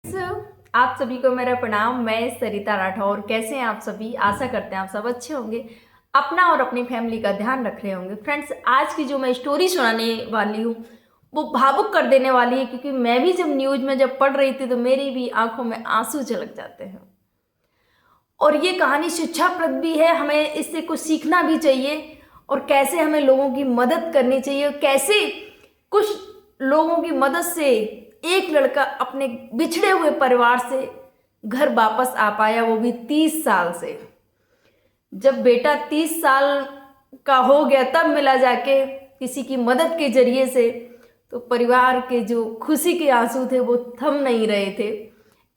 आप सभी को मेरा प्रणाम। मैं सरिता राठौर। कैसे हैं आप सभी? आशा करते हैं आप सब अच्छे होंगे, अपना और अपनी फैमिली का ध्यान रख रहे होंगे। फ्रेंड्स, आज की जो मैं स्टोरी सुनाने वाली हूँ वो भावुक कर देने वाली है, क्योंकि मैं भी जब न्यूज में जब पढ़ रही थी तो मेरी भी आंखों में आंसू झलक जाते हैं। और ये कहानी शिक्षाप्रद भी है, हमें इससे कुछ सीखना भी चाहिए और कैसे हमें लोगों की मदद करनी चाहिए और कैसे कुछ लोगों की मदद से एक लड़का अपने बिछड़े हुए परिवार से घर वापस आ पाया, वो भी 30 साल से। जब बेटा 30 साल का हो गया तब मिला जाके किसी की मदद के जरिए से, तो परिवार के जो खुशी के आंसू थे वो थम नहीं रहे थे।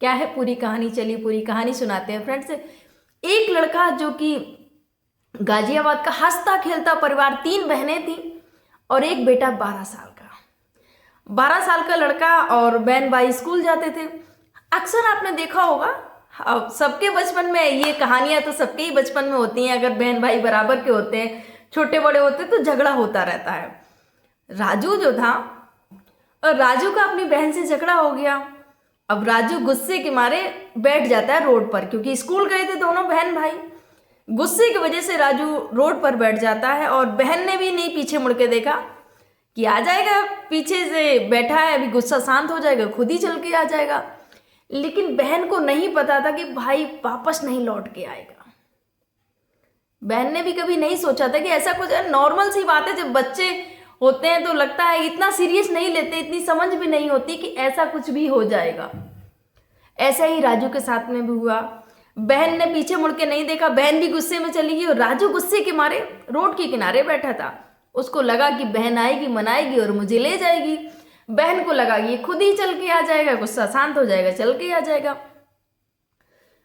क्या है पूरी कहानी? चलिए पूरी कहानी सुनाते हैं फ्रेंड्स। एक लड़का जो कि गाजियाबाद का हंसता खेलता परिवार, 3 बहनें थी और एक बेटा 12 साल का। 12 साल का लड़का और बहन भाई स्कूल जाते थे। अक्सर आपने देखा होगा, अब सबके बचपन में ये कहानियां तो सबके ही बचपन में होती हैं। अगर बहन भाई बराबर के होते हैं, छोटे बड़े होते हैं, तो झगड़ा होता रहता है। राजू जो था, और राजू का अपनी बहन से झगड़ा हो गया। अब राजू गुस्से के मारे बैठ जाता है रोड पर, क्योंकि स्कूल गए थे दोनों बहन भाई। गुस्से की वजह से राजू रोड पर बैठ जाता है और बहन ने भी नहीं पीछे मुड़ के देखा कि आ जाएगा, पीछे से बैठा है, अभी गुस्सा शांत हो जाएगा, खुद ही चल के आ जाएगा। लेकिन बहन को नहीं पता था कि भाई वापस नहीं लौट के आएगा। बहन ने भी कभी नहीं सोचा था कि ऐसा कुछ नॉर्मल सी बात है। जब बच्चे होते हैं तो लगता है इतना सीरियस नहीं लेते, इतनी समझ भी नहीं होती कि ऐसा कुछ भी हो जाएगा। ऐसा ही राजू के साथ में भी हुआ। बहन ने पीछे मुड़ के नहीं देखा, बहन भी गुस्से में चली गई और राजू गुस्से के मारे रोड के किनारे बैठा था। उसको लगा कि बहन आएगी, मनाएगी और मुझे ले जाएगी। बहन को लगा कि खुद ही चल के आ जाएगा, गुस्सा शांत हो जाएगा, चल के आ जाएगा।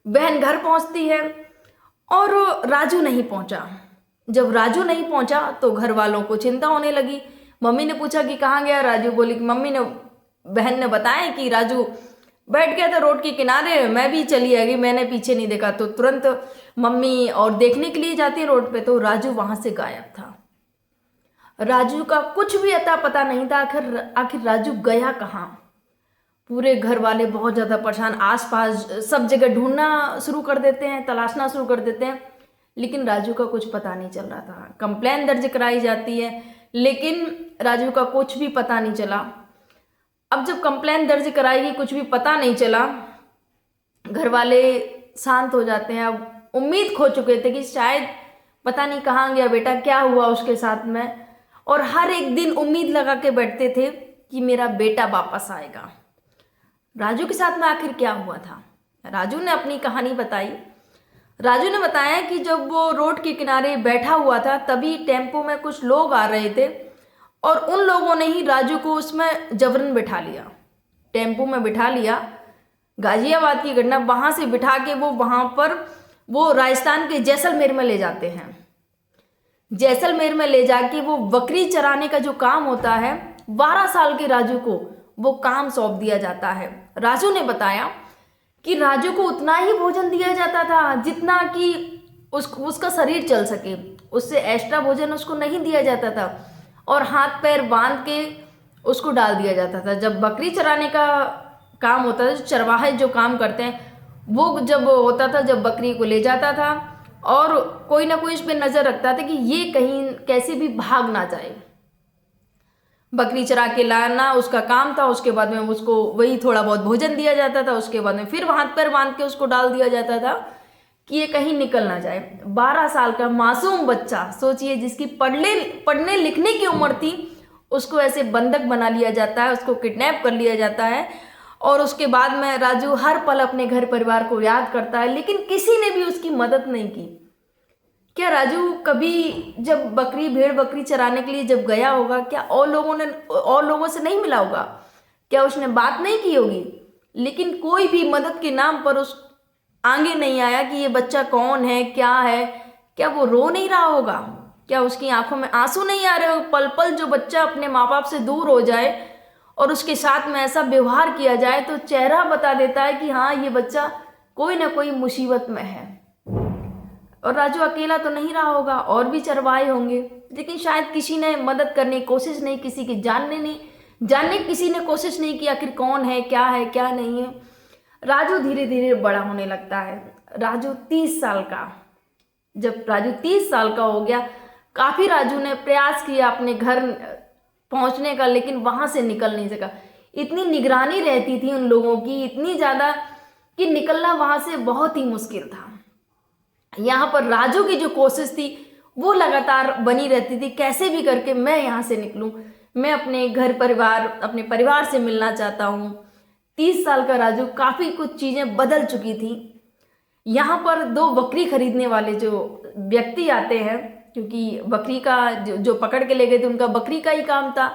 बहन घर पहुंचती है और राजू नहीं पहुंचा। जब राजू नहीं पहुंचा तो घर वालों को चिंता होने लगी। मम्मी ने पूछा कि कहाँ गया राजू? बोली कि बहन ने बताया कि राजू बैठ गया था रोड के किनारे, मैं भी चली आई, मैंने पीछे नहीं देखा। तो तुरंत मम्मी और देखने के लिए जाती है रोड पे, तो राजू वहां से गायब था। राजू का कुछ भी अता पता नहीं था। आखिर राजू गया कहाँ? पूरे घर वाले बहुत ज़्यादा परेशान, आसपास सब जगह ढूंढना शुरू कर देते हैं, तलाशना शुरू कर देते हैं, लेकिन राजू का कुछ पता नहीं चल रहा था। कंप्लेन दर्ज कराई जाती है, लेकिन राजू का कुछ भी पता नहीं चला। अब जब कंप्लेन दर्ज कराएगी, कुछ भी पता नहीं चला, घर वाले शांत हो जाते हैं। अब उम्मीद खो चुके थे कि शायद पता नहीं कहाँ गया बेटा, क्या हुआ उसके साथ में। और हर एक दिन उम्मीद लगा के बैठते थे कि मेरा बेटा वापस आएगा। राजू के साथ में आखिर क्या हुआ था? राजू ने अपनी कहानी बताई। राजू ने बताया कि जब वो रोड के किनारे बैठा हुआ था, तभी टेम्पो में कुछ लोग आ रहे थे और उन लोगों ने ही राजू को उसमें जबरन बिठा लिया, टेम्पो में बिठा लिया। गाजियाबाद की घटना, वहाँ से बिठा के वो वहाँ पर वो राजस्थान के जैसलमेर में ले जाते हैं। जैसलमेर में ले जाके वो बकरी चराने का जो काम होता है, 12 साल के राजू को वो काम सौंप दिया जाता है। राजू ने बताया कि राजू को उतना ही भोजन दिया जाता था जितना कि उसका शरीर चल सके, उससे एक्स्ट्रा भोजन उसको नहीं दिया जाता था और हाथ पैर बांध के उसको डाल दिया जाता था। जब बकरी चराने का काम होता था, चरवाहे जो काम करते हैं, वो जब होता था, जब बकरी को ले जाता था और कोई ना कोई इस पर नज़र रखता था कि ये कहीं कैसे भी भाग ना जाए। बकरी चरा के लाना उसका काम था। उसके बाद में उसको वही थोड़ा बहुत भोजन दिया जाता था। उसके बाद में फिर हाथ पैर बांध के उसको डाल दिया जाता था कि ये कहीं निकल ना जाए। 12 साल का मासूम बच्चा, सोचिए, जिसकी पढ़ने लिखने की उम्र थी, उसको ऐसे बंधक बना लिया जाता है, उसको किडनैप कर लिया जाता है। और उसके बाद में राजू हर पल अपने घर परिवार को याद करता है, लेकिन किसी ने भी उसकी मदद नहीं की। क्या राजू कभी जब भेड़ बकरी चराने के लिए जब गया होगा, क्या और लोगों से नहीं मिला होगा? क्या उसने बात नहीं की होगी? लेकिन कोई भी मदद के नाम पर उस आगे नहीं आया कि ये बच्चा कौन है, क्या है। क्या वो रो नहीं रहा होगा? क्या उसकी आंखों में आंसू नहीं आ रहे हो? पल पल जो बच्चा अपने माँ बाप से दूर हो जाए और उसके साथ में ऐसा व्यवहार किया जाए, तो चेहरा बता देता है कि हाँ, ये बच्चा कोई ना कोई मुसीबत में है। और राजू अकेला तो नहीं रहा होगा, और भी चरवाहे होंगे, लेकिन शायद किसी ने मदद करने की कोशिश नहीं, किसी की जानने किसी ने कोशिश नहीं की आखिर कौन है, क्या नहीं है। राजू धीरे धीरे बड़ा होने लगता है। राजू 30 साल का, जब राजू 30 साल का हो गया, काफ़ी राजू ने प्रयास किया अपने घर पहुंचने का, लेकिन वहां से निकल नहीं सका। इतनी निगरानी रहती थी उन लोगों की, इतनी ज़्यादा, कि निकलना वहां से बहुत ही मुश्किल था। यहाँ पर राजू की जो कोशिश थी वो लगातार बनी रहती थी, कैसे भी करके मैं यहाँ से निकलूँ, मैं अपने घर परिवार, अपने परिवार से मिलना चाहता हूँ। 30 साल का राजू, काफ़ी कुछ चीज़ें बदल चुकी थी। यहाँ पर 2 बकरी खरीदने वाले जो व्यक्ति आते हैं, क्योंकि बकरी का जो पकड़ के ले गए थे उनका बकरी का ही काम था।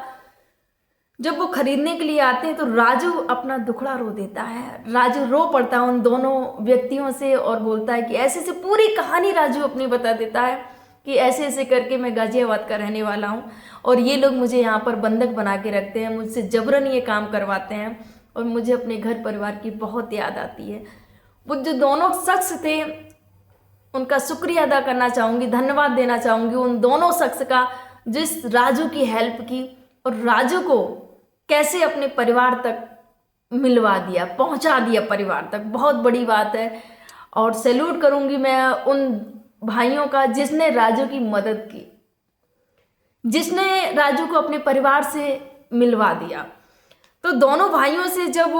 जब वो खरीदने के लिए आते हैं तो राजू अपना दुखड़ा रो देता है। राजू रो पड़ता है उन दोनों व्यक्तियों से और बोलता है कि ऐसे ऐसे, पूरी कहानी राजू अपनी बता देता है कि ऐसे ऐसे करके मैं गाजियाबाद का रहने वाला हूँ और ये लोग मुझे यहाँ पर बंधक बना के रखते हैं, मुझसे जबरन ये काम करवाते हैं और मुझे अपने घर परिवार की बहुत याद आती है। वो जो दोनों शख्स थे उनका शुक्रिया अदा करना चाहूँगी, धन्यवाद देना चाहूँगी उन दोनों शख्स का, जिस राजू की हेल्प की और राजू को कैसे अपने परिवार तक मिलवा दिया, पहुंचा दिया परिवार तक। बहुत बड़ी बात है और सैल्यूट करूंगी मैं उन भाइयों का जिसने राजू की मदद की, जिसने राजू को अपने परिवार से मिलवा दिया। तो दोनों भाइयों से जब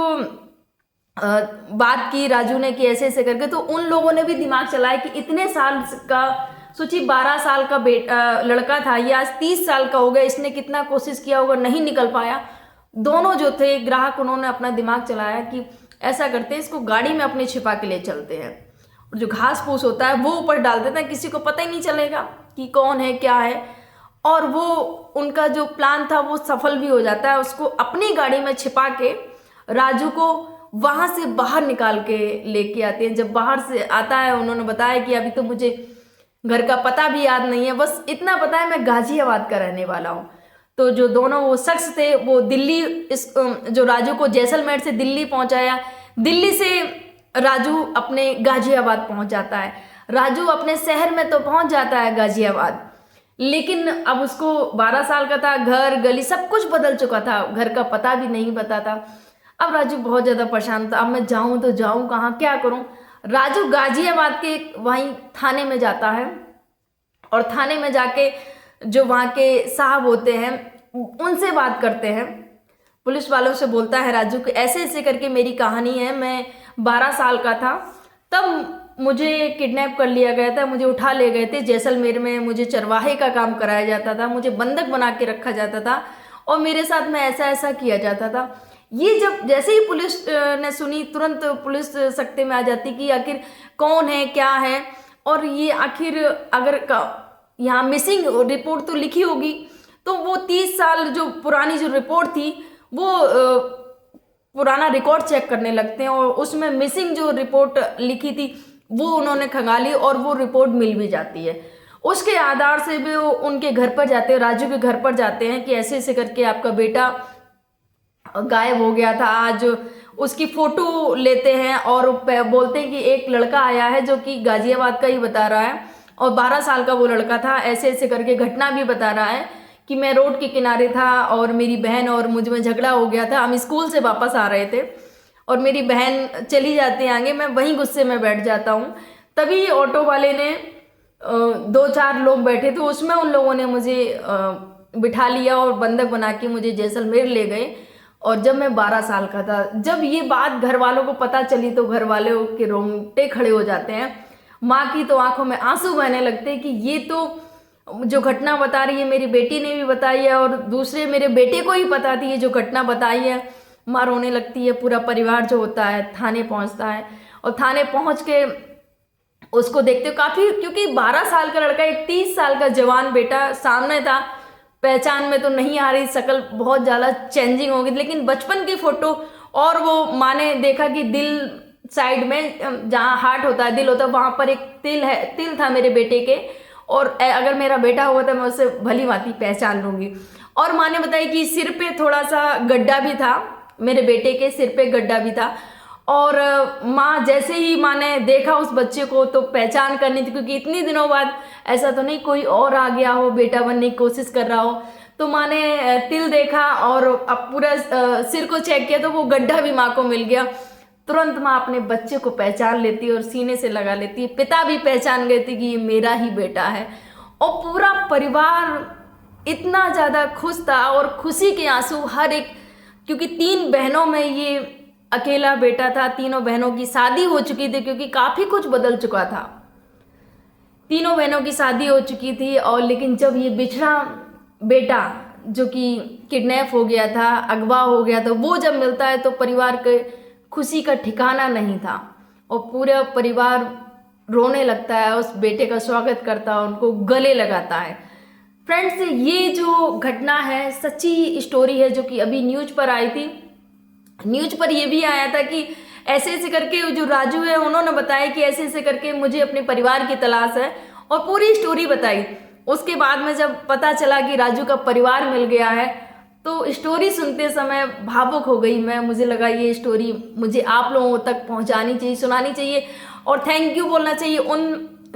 बात की राजू ने कि ऐसे ऐसे करके, तो उन लोगों ने भी दिमाग चलाया कि इतने साल का, सोचिए 12 साल का लड़का था, ये आज 30 साल का हो गया, इसने कितना कोशिश किया होगा, नहीं निकल पाया। दोनों जो थे ग्राहक, उन्होंने अपना दिमाग चलाया कि ऐसा करते हैं, इसको गाड़ी में अपने छिपा के ले चलते हैं और जो घास फूस होता है वो ऊपर डाल देते हैं, किसी को पता ही नहीं चलेगा कि कौन है क्या है। और वो उनका जो प्लान था वो सफल भी हो जाता है। उसको अपनी गाड़ी में छिपा के राजू को वहाँ से बाहर निकाल के लेके आते हैं। जब बाहर से आता है, उन्होंने बताया कि अभी तो मुझे घर का पता भी याद नहीं है, बस इतना पता है मैं गाजियाबाद का रहने वाला हूँ। तो जो दोनों वो शख्स थे वो दिल्ली, जो राजू को जैसलमेर से दिल्ली पहुंचाया, दिल्ली से राजू अपने गाजियाबाद पहुंच जाता है। राजू अपने शहर में तो पहुंच जाता है गाजियाबाद, लेकिन अब उसको 12 साल का था, घर गली सब कुछ बदल चुका था, घर का पता भी नहीं पता था। अब राजू बहुत ज़्यादा परेशान था, अब मैं जाऊँ तो जाऊँ कहाँ, क्या करूँ। राजू गाजियाबाद के वहीं थाने में जाता है और थाने में जाके जो वहाँ के साहब होते हैं उनसे बात करते हैं। पुलिस वालों से बोलता है राजू कि ऐसे ऐसे करके मेरी कहानी है, मैं 12 साल का था तब मुझे किडनैप कर लिया गया था, मुझे उठा ले गए थे जैसलमेर में, मुझे चरवाहे का काम कराया जाता था, मुझे बंधक बना के रखा जाता था और मेरे साथ में ऐसा ऐसा किया जाता था। ये जब जैसे ही पुलिस ने सुनी, तुरंत पुलिस सख्ते में आ जाती कि आखिर कौन है क्या है, और ये आखिर अगर यहाँ मिसिंग रिपोर्ट तो लिखी होगी, तो वो 30 साल जो पुरानी जो रिपोर्ट थी वो पुराना रिकॉर्ड चेक करने लगते हैं और उसमें मिसिंग जो रिपोर्ट लिखी थी वो उन्होंने खंगाली और वो रिपोर्ट मिल भी जाती है। उसके आधार से भी वो उनके घर पर जाते हैं, राजू के घर पर जाते हैं कि ऐसे ऐसे करके आपका बेटा गायब हो गया था। आज उसकी फ़ोटो लेते हैं और बोलते हैं कि एक लड़का आया है जो कि गाजियाबाद का ही बता रहा है और 12 साल का वो लड़का था, ऐसे ऐसे करके घटना भी बता रहा है कि मैं रोड के किनारे था और मेरी बहन और मुझ में झगड़ा हो गया था। हम स्कूल से वापस आ रहे थे और मेरी बहन चली जाती है आगे, मैं वहीं गुस्से में बैठ जाता हूँ। तभी ऑटो वाले ने 2-4 लोग बैठे थे, उसमें उन लोगों ने मुझे बिठा लिया और बंधक बना के मुझे जैसलमेर ले गए। और जब मैं 12 साल का था, जब ये बात घर वालों को पता चली तो घर वालों के रोंगटे खड़े हो जाते हैं। माँ की तो आंखों में आंसू बहने लगते हैं कि ये तो जो घटना बता रही है मेरी बेटी ने भी बताई है और दूसरे मेरे बेटे को ही पता थी ये जो घटना बताई है। माँ रोने लगती है। पूरा परिवार जो होता है थाने पहुंचता है और थाने पहुंच के उसको देखते हो काफ़ी, क्योंकि 12 साल का लड़का एक 30 साल का जवान बेटा सामने था। पहचान में तो नहीं आ रही, शक्ल बहुत ज़्यादा चेंजिंग हो गई, लेकिन बचपन की फ़ोटो। और वो माँ ने देखा कि दिल साइड में जहाँ हार्ट होता है, दिल होता है, वहाँ पर एक तिल था मेरे बेटे के, और अगर मेरा बेटा हुआ तो मैं उसे भली भांति पहचान लूँगी। और माँ ने बताया कि सिर पे थोड़ा सा गड्ढा भी था, मेरे बेटे के सिर पे गड्ढा भी था। और माँ जैसे ही माँ ने देखा उस बच्चे को तो पहचान करनी थी, क्योंकि इतनी दिनों बाद ऐसा तो नहीं कोई और आ गया हो बेटा बनने की कोशिश कर रहा हो। तो माँ ने तिल देखा और अब पूरा सिर को चेक किया तो वो गड्ढा भी माँ को मिल गया। तुरंत माँ अपने बच्चे को पहचान लेती है और सीने से लगा लेती है। पिता भी पहचान गए थे कि ये मेरा ही बेटा है। और पूरा परिवार इतना ज़्यादा खुश था और खुशी के आंसू हर एक, क्योंकि 3 बहनों में ये अकेला बेटा था। तीनों बहनों की शादी हो चुकी थी, क्योंकि काफ़ी कुछ बदल चुका था। तीनों बहनों की शादी हो चुकी थी और लेकिन जब ये बिछड़ा बेटा जो कि किडनैप हो गया था, अगवा हो गया था, वो जब मिलता है तो परिवार के खुशी का ठिकाना नहीं था और पूरा परिवार रोने लगता है, उस बेटे का स्वागत करता है, उनको गले लगाता है। फ्रेंड्स, ये जो घटना है सच्ची स्टोरी है जो कि अभी न्यूज़ पर आई थी। न्यूज़ पर ये भी आया था कि ऐसे ऐसे करके जो राजू है उन्होंने बताया कि ऐसे ऐसे करके मुझे अपने परिवार की तलाश है और पूरी स्टोरी बताई। उसके बाद में जब पता चला कि राजू का परिवार मिल गया है तो स्टोरी सुनते समय भावुक हो गई मैं। मुझे लगा ये स्टोरी मुझे आप लोगों तक पहुंचानी चाहिए, सुनानी चाहिए और थैंक यू बोलना चाहिए उन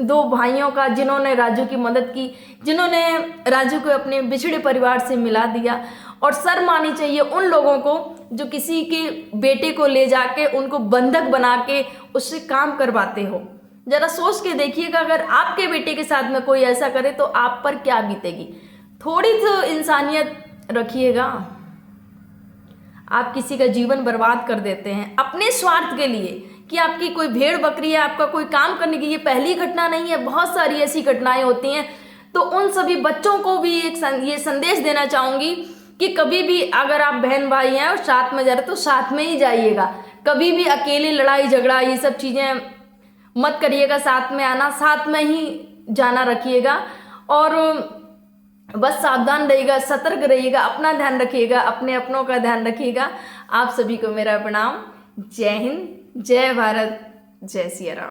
2 भाइयों का जिन्होंने राजू की मदद की, जिन्होंने राजू को अपने बिछड़े परिवार से मिला दिया। और शर्म आनी चाहिए उन लोगों को जो किसी के बेटे को ले जाके उनको बंधक बना के उससे काम करवाते हो। जरा सोच के देखिएगा, अगर आपके बेटे के साथ में कोई ऐसा करे तो आप पर क्या बीतेगी। थोड़ी तो इंसानियत रखिएगा। आप किसी का जीवन बर्बाद कर देते हैं अपने स्वार्थ के लिए कि आपकी कोई भेड़ बकरी है, आपका कोई काम करने की। ये पहली घटना नहीं है, बहुत सारी ऐसी घटनाएं होती हैं। तो उन सभी बच्चों को भी ये संदेश देना चाहूँगी कि कभी भी अगर आप बहन भाई हैं और साथ में जा रहे तो साथ में ही जाइएगा। कभी भी अकेले लड़ाई झगड़ा ये सब चीज़ें मत करिएगा। साथ में आना, साथ में ही जाना रखिएगा और बस सावधान रहिएगा, सतर्क रहिएगा, अपना ध्यान रखिएगा, अपने अपनों का ध्यान रखिएगा। आप सभी को मेरा प्रणाम। जय हिंद, जय भारत, जय सिया राम।